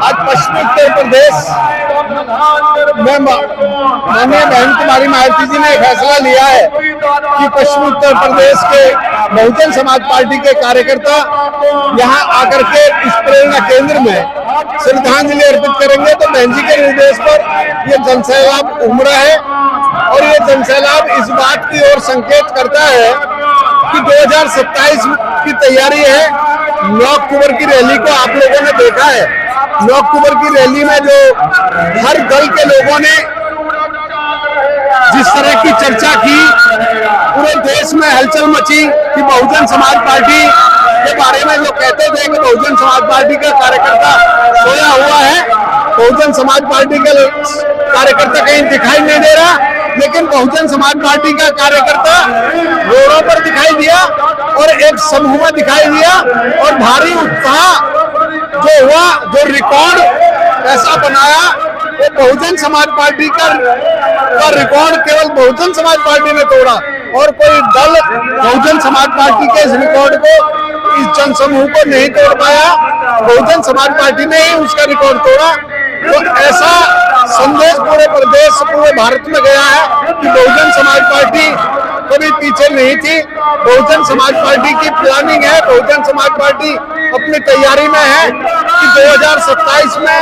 आज पश्चिमी उत्तर प्रदेश में माननीय बहन कुमारी मायावती जी ने फैसला लिया है कि पश्चिमी उत्तर प्रदेश के बहुजन समाज पार्टी के कार्यकर्ता यहां आकर के इस प्रेरणा केंद्र में श्रद्धांजलि अर्पित करेंगे। तो बहन जी के निर्देश पर ये जनसैलाब उमड़ा है और ये जनसैलाब इस बात की ओर संकेत करता है कि 2027 की तैयारी है। 9 अक्टूबर की रैली को आप लोगों ने देखा है। 9 अक्टूबर की रैली में जो हर दल के लोगों ने जिस तरह की चर्चा की, पूरे देश में हलचल मची कि बहुजन समाज पार्टी के बारे में जो कहते थे कि बहुजन समाज पार्टी का कार्यकर्ता सोया हुआ है, बहुजन समाज पार्टी का कार्यकर्ता कहीं दिखाई नहीं दे रहा, लेकिन बहुजन समाज पार्टी का कार्यकर्ता रोडों पर दिखाई दिया और एक समूह में दिखाई दिया और भारी उत्साह जो हुआ, जो रिकॉर्ड ऐसा बनाया, वो बहुजन समाज पार्टी का रिकॉर्ड केवल बहुजन समाज पार्टी ने तोड़ा और कोई दल बहुजन समाज पार्टी के इस रिकॉर्ड को, इस जनसमूह को नहीं तोड़ पाया। बहुजन समाज पार्टी ने ही उसका रिकॉर्ड तोड़ा। तो ऐसा संदेश पूरे प्रदेश, पूरे भारत में गया है कि बहुजन समाज पार्टी कभी पीछे नहीं थी। बहुजन समाज पार्टी की प्लानिंग है, बहुजन समाज पार्टी अपनी तैयारी में है कि 2027 में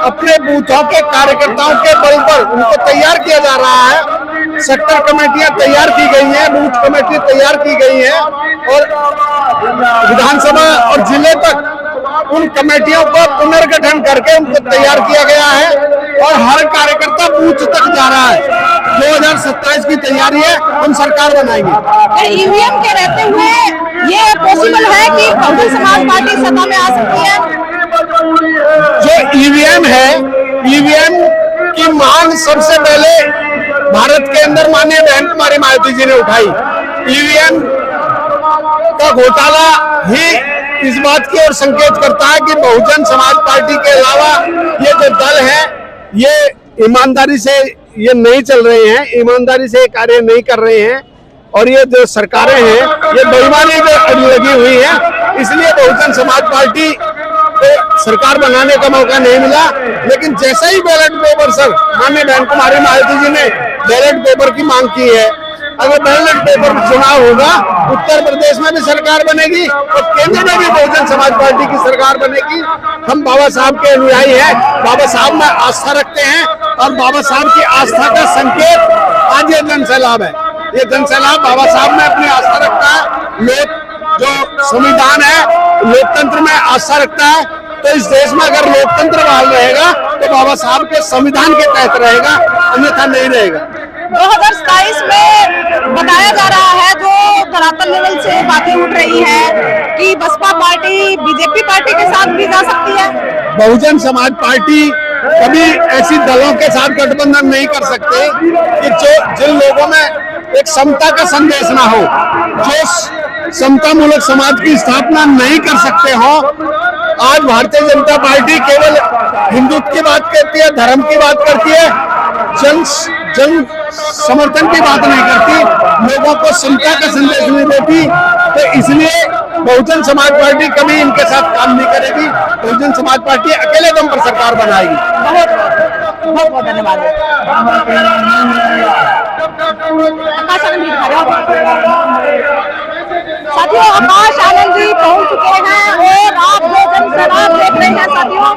अपने बूथों के कार्यकर्ताओं के बल पर उनको तैयार किया जा रहा है। सेक्टर कमेटियां तैयार की गई हैं, बूथ कमेटी तैयार की गई हैं और विधानसभा और जिले तक उन कमेटियों को पुनर्गठन करके उनको तैयार किया गया है और हर कार्यकर्ता बूथ तक जा रहा है। 2027 की तैयारी है, हम सरकार बनाएंगे। ईवीएम के रहते हुए ये पॉसिबल है कि बहुजन समाज पार्टी सत्ता में आ सकती है? जो ईवीएम है, ईवीएम की मांग सबसे पहले भारत के अंदर माननीय बहन कुमारी मायावती जी ने उठाई। ईवीएम का घोटाला ही इस बात की ओर संकेत करता है कि बहुजन समाज पार्टी के अलावा ये जो दल है, ये ईमानदारी से ये नहीं चल रहे हैं, ईमानदारी से कार्य नहीं कर रहे हैं और ये जो सरकारें हैं ये बेईमानी में लगी हुई है। इसलिए बहुजन समाज पार्टी को सरकार बनाने का मौका नहीं मिला। लेकिन जैसे ही बैलेट पेपर, सर माननीय बहन कुमारी मायावती जी ने बैलेट पेपर की मांग की है, अगर बैलेट पेपर चुनाव होगा, उत्तर प्रदेश में भी सरकार बनेगी और केंद्र में भी बहुजन समाज पार्टी की सरकार बनेगी। हम बाबा साहब के अनुयायी हैं, बाबा साहब में आस्था रखते हैं और बाबा साहब की आस्था का संकेत आज ये जनसैलाब है। ये जनसैलाब बाबा साहब में अपनी आस्था रखता है। लोक जो संविधान है, लोकतंत्र में आस्था रखता है। तो इस देश में अगर लोकतंत्र बहाल रहेगा तो बाबा साहब के संविधान के तहत रहेगा, अन्यथा नहीं रहेगा। 2027 में बताया जा रहा है, जो धरातल लेवल से बातें उठ रही है कि बसपा पार्टी बीजेपी पार्टी के साथ भी जा सकती है। बहुजन समाज पार्टी कभी ऐसी दलों के साथ गठबंधन नहीं कर सकते कि जिन लोगों में एक समता का संदेश ना हो, जो समता मूलक समाज की स्थापना नहीं कर सकते हो। आज भारतीय जनता पार्टी केवल हिंदुत्व की बात करती है, धर्म की बात करती है, जन समर्थन की बात नहीं करती, लोगों को समता का संदेश नहीं देती। तो इसलिए बहुजन समाज पार्टी कभी इनके साथ काम नहीं करेगी। बहुजन समाज पार्टी अकेले दम पर सरकार बनाएगी। बहुत बहुत धन्यवाद। साथियों, आकाश आनंद जी पहुंच चुके हैं और आप जो जनसैलाब देख रहे हैं साथियों।